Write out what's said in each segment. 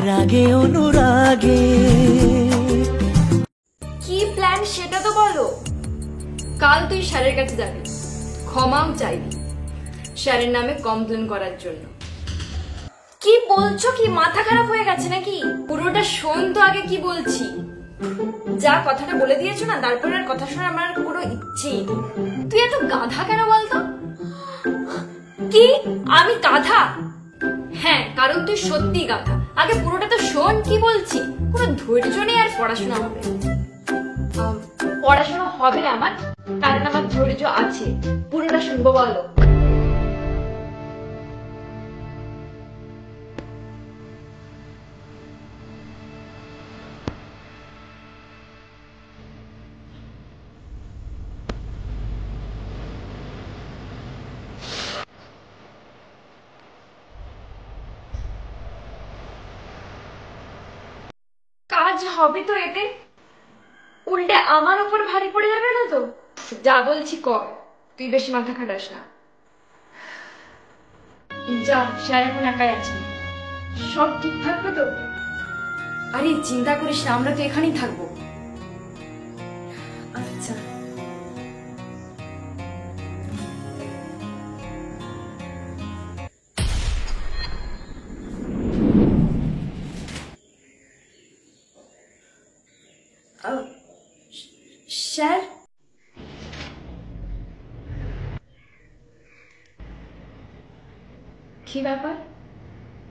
রাগে অনুরাগে। কি প্ল্যান সেটা তো বলো। কাল তুই স্যারের কাছে যাবি, ক্ষমাও চাইবি স্যারের নামে কমপ্লেন করার জন্য। কি বলছো? কি মাথা খারাপ হয়ে গেছে নাকি? পুরোটা শোন তো আগে কি বলছি। যা কথাটা বলে দিয়েছো না, তারপর আর কথা শোনার আমার পুরো ইচ্ছেই নেই। তুই এত গাধা কেন বলতো? কি আমি গাধা? হ্যাঁ, কারণ তুই সত্যি গাধা। আগে পুরোটা তো শোন কি বলছি। পুরো ধৈর্য নেই আর পড়াশোনা হবে। পড়াশোনা হবে না আমার, কারণ আমার ধৈর্য আছে। পুরোটা শুনবো বলো। কাজ হবে তো এতে, উল্টে আমার উপর ভারী পড়ে যাবে না তো? যা বলছি কর, তুই বেশি মাথা খাটাস না। যা, স্যার এখন একাই আছেন। সব ঠিক থাকবে তো? আরে চিন্তা করিস না, আমরা তো এখানেই থাকবো। আচ্ছা। স্যার, কি ব্যাপার?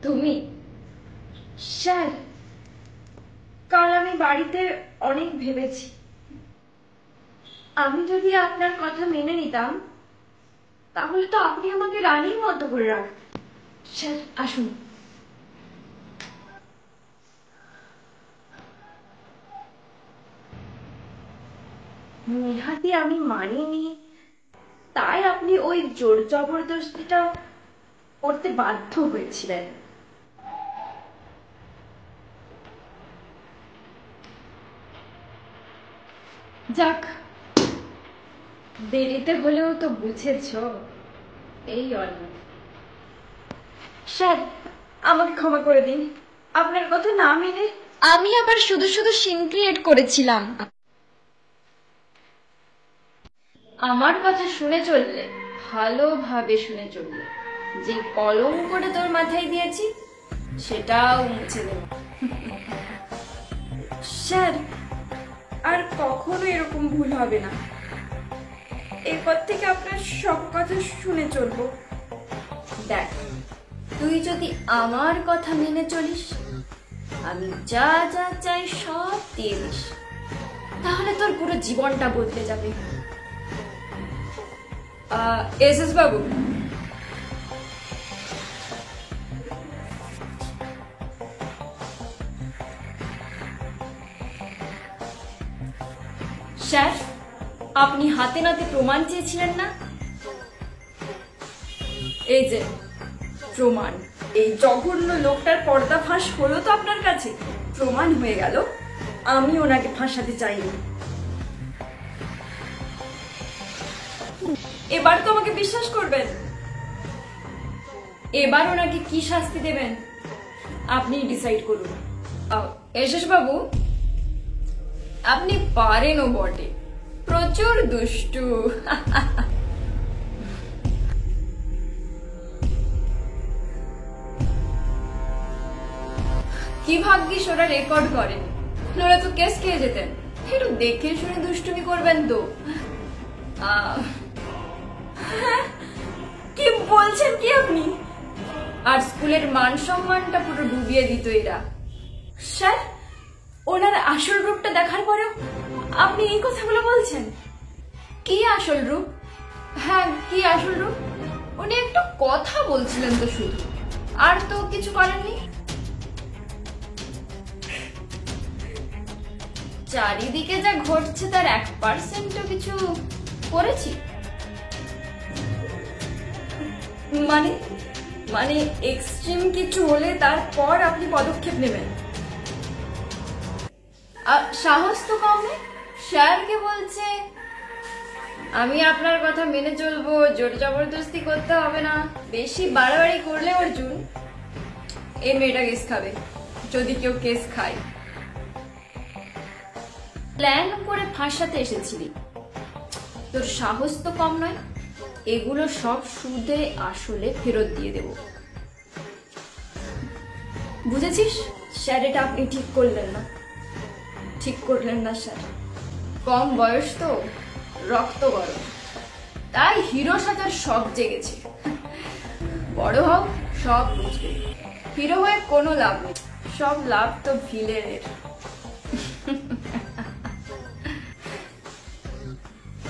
তুমি? স্যার, কাল আমি বাড়িতে অনেক ভেবেছি। আমি যদি আপনার কথা মেনে নিতাম, তাহলে তো আপনি আমাকে রানীর মতো করে রাখতেন। স্যার আসুন। নেহাতি আমি মানিনি, তাই আপনি ওই জোর জবরদস্তিটা করতে বাধ্য হয়েছিলেন। যাক, দেরিতে হলেও তো বুঝেছো, এই অনেক। স্যার, আমাকে ক্ষমা করে দিন। আপনার কথা না মেনে আমি আবার শুধু শুধু সিন ক্রিয়েট করেছিলাম। আমার কথা শুনে চললে, ভালোভাবে শুনে চললে, যে কলম করে তোর মাথায় দিয়েছি সেটাও মুছে দেব। স্যার, আর কখনো এরকম ভুল হবে না। এরপর থেকে আপনার সব কথা শুনে চলবো। দেখ, তুই যদি আমার কথা মেনে চলিস, আমি যা যা চাই সব দিয়ে দিস, তাহলে তোর পুরো জীবনটা বদলে যাবে। এসএস বাবু, স্যার, আপনি হাতে নাতে প্রমাণ চেয়েছিলেন না? এই যে প্রমাণ। এই জঘন্য লোকটার পর্দাফাঁস হলো তো আপনার কাছে, প্রমাণ হয়ে গেল। আমি ওনাকে ফাঁসাতে চাইনি। এবার তো আমাকে বিশ্বাস করবেন। এবার ওনাকে কি শাস্তি দেবেন আপনি ডিসাইড করুন। এসএস বাবু, আপনি পারেনও বটে, প্রচুর দুষ্টু। কি ভাগ্যিস ওরা রেকর্ড করেন, ওরা তো কেস খেয়ে যেতেন। একটু দেখে শুনে দুষ্টুমি করবেন তো। কি বলছেন কি আপনি? আর স্কুলের মান সম্মানটা পুরো ডুবিয়ে দিত এরা। স্যার, ওনার আসল রূপটা দেখার পরেও আপনি এই কথাগুলো বলছেন? কি আসল রূপ? হ্যাঁ, কি আসল রূপ? উনি একটু কথা বলছিলেন তো শুধু, আর তো কিছু করেননি। চারিদিকে যা ঘটছে তার 1% কিছু করেছি? মানে মানে এক্সট্রিম কিছু হলে তারপর আপনি পদক্ষেপ নেবেন? সাহস তো কম নেই। স্যারকে বলছে আমি আপনার কথা মেনে চলবো, জোর জবরদস্তি করতে হবে না। বেশি বাড়াবাড়ি করলে অর্জুন, এই মেয়েটা কেস খাবে। যদি কেউ কেস খায়। প্ল্যান করে ফাঁসাতে এসেছিলি, তোর সাহস তো কম নয়। এগুলো সব সুদে আসলে ফেরত দিয়ে দেব। বুঝেছিস স্যার, এটা আপনি ঠিক করলেন না, ঠিক করলেন না স্যার। কম বয়স তো, রক্ত গরম, তাই হিরো সাজার শখ জেগেছে। বড় হও, সব বুঝবে। হিরো হয়ে কোনো লাভ নেই, সব লাভ তো ভিলেনের।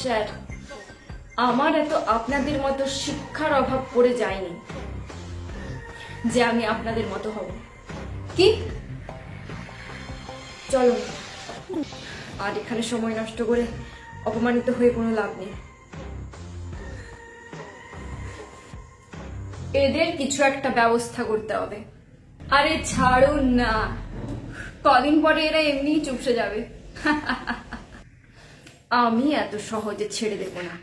স্যার, আমার এত আপনাদের মতো শিক্ষার অভাব পড়ে যায়নি যে আমি আপনাদের মতো হব। কি চলো, আর এখানে সময় নষ্ট করে অপমানিত হয়ে কোনো লাভ নেই। এদের কিছু একটা ব্যবস্থা করতে হবে। আরে ছাড়ুন না, কদিন পরে এরা এমনি চুপসে যাবে। আমি এত সহজে ছেড়ে দেব না।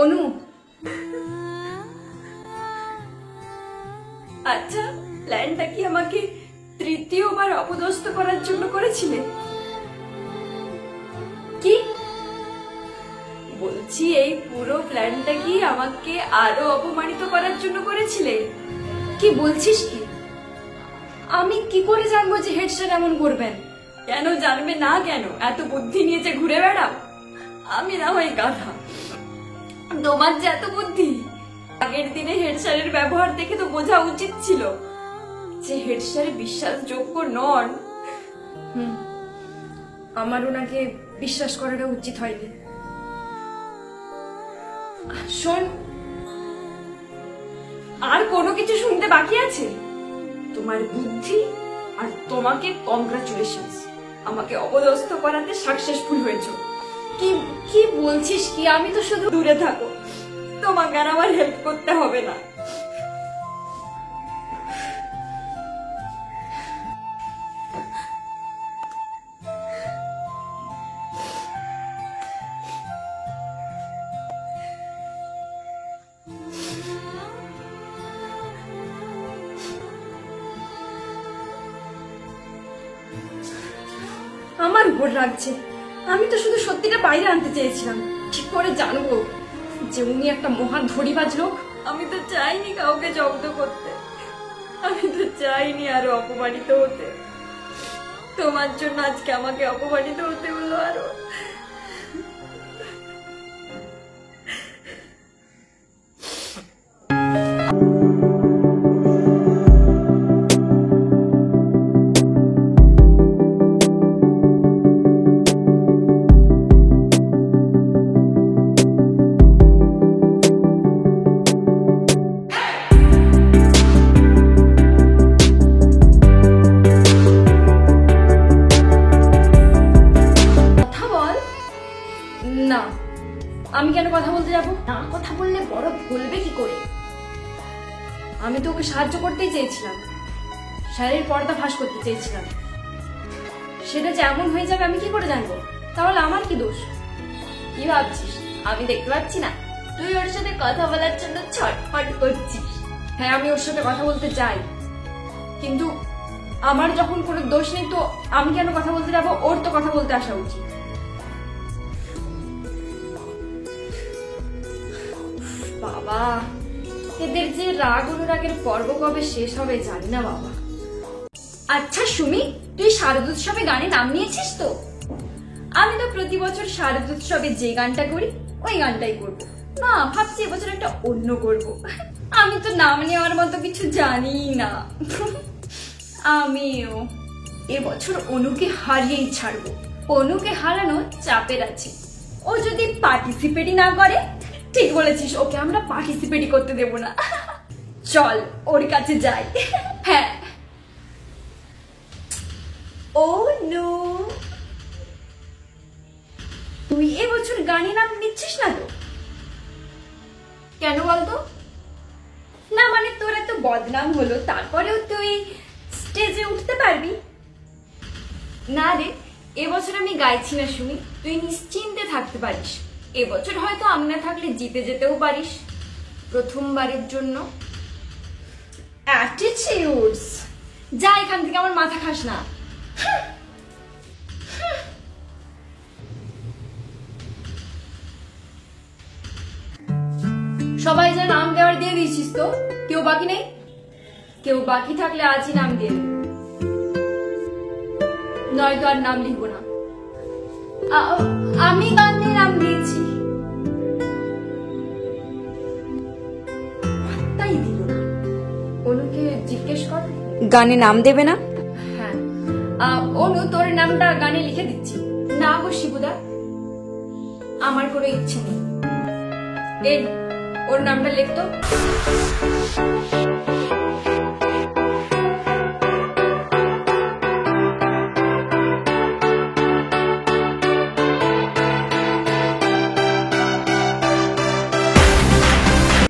অনু, আচ্ছা প্ল্যানটা কি আমাকে তৃতীয়বার অপদস্থ করার জন্য করেছিলে? কি বলছি, এই পুরো প্ল্যানটা কি আমাকে আরো অপমানিত করার জন্য করেছিলে? কি বলছিস কি? আমি কি করে জানবো যে হেড স্যার এমন করবেন? কেন জানবে না? কেন এত বুদ্ধি নিয়ে যে ঘুরে বেড়াও? আমি না হয় গাধা, তোমার যে এত বুদ্ধি। আগের দিনে হেড স্যারের ব্যবহার দেখে তো বোঝা উচিত ছিল যে হেড স্যার বিশ্বাসযোগ্য নন। আমার ওনাকে বিশ্বাস করাটা উচিত হয়নি। শোন, আর কোনো কিছু শুনতে বাকি আছে? তোমার বুদ্ধি আর তোমাকে কংগ্রাচুলেশনস, আমাকে অপদস্থ করাতে সাকসেসফুল হয়েছো। কি কি বলছিস কি? আমি তো শুধু দূরে থাকো, তোমাকে আর আমার হেল্প করতে হবে না। আমার উপর রাখছে। আমি তো শুধু সত্যিটা বাইরে আনতে চেয়েছিলাম। ঠিক করে জানবো যে উনি একটা মহা ধড়িবাজ লোক। আমি তো চাইনি কাউকে জব্দ করতে, আমি তো চাইনি আরো অপমানিত হতে। তোমার জন্য আজকে আমাকে অপমানিত হতে হলো আরো। না, আমি কেন কথা বলতে যাব? না কথা বললে বড় বলবে কি করে? আমি তো ওকে সাহায্য করতেই চেয়েছিলাম, স্যারের পর্দা ফাঁস করতে চেয়েছিলাম। সেটা যে এমন হয়ে যাবে আমি কি করে জানবো? তাহলে আমার কি দোষ? কি ভাবছিস আমি দেখতে পাচ্ছি না? তুই ওর সাথে কথা বলার জন্য ছটফট করছিস। হ্যাঁ, আমি ওর সাথে কথা বলতে চাই, কিন্তু আমার যখন কোনো দোষ নেই তো আমি কেন কথা বলতে যাবো? ওর তো কথা বলতে আসা উচিত। বাবা, এদের যে রাগ অনুরাগের পর্ব কবে শেষ হবে জানি না বাবা। আচ্ছা সুমি, তুই শারদোৎসবে গানে নাম নিয়েছিস তো? আমি তো প্রতি বছর শারদোৎসবে যে গানটা করি ওই গানটাই করব না। ভাবছি এবছর একটা অন্য করব। আমি তো নাম নেওয়ার মতো কিছু জানি না। আমিও এবছর অনুকে হারিয়েই ছাড়বো। অনুকে হারানো চাপের আছে। ও যদি পার্টিসিপেটই না করে। ঠিক বলেছিস, ওকে আমরা পার্টিসিপেটই করতে দেব না। চল ওর কাছে যাই। হ্যাঁ। ও নো, তুই এবছর গানে নাম নিচ্ছিস না তো? কেন বলতো? না মানে তোর এত বদনাম হলো, তারপরেও তুই স্টেজে উঠতে পারবি না? রে, এবছর আমি গাইছি না শুনি, তুই নিশ্চিন্তে থাকতে পারিস। এবছর হয়তো আমি না থাকলে জিতে যেতেও পারিস প্রথমবারের জন্য। অ্যাটিটিউডস, যা এখান থেকে, আমার মাথা খাস না। সবাই যা নাম দেওয়ার দিয়ে দিয়েছিস তো? কেউ বাকি নেই? কেউ বাকি থাকলে আজই নাম দিয়ে দে, নয়তো আর নাম লিখবো না। আমি গান নিয়ে নাম দিয়েছি। তাই দিল না। অনুকে জিজ্ঞেস কর, গানে নাম দেবে না? হ্যাঁ অনু, তোর নামটা গানে লিখে দিচ্ছি। না গো শিবুদা, আমার কোনো ইচ্ছে নেই। ওর নামটা লিখতো।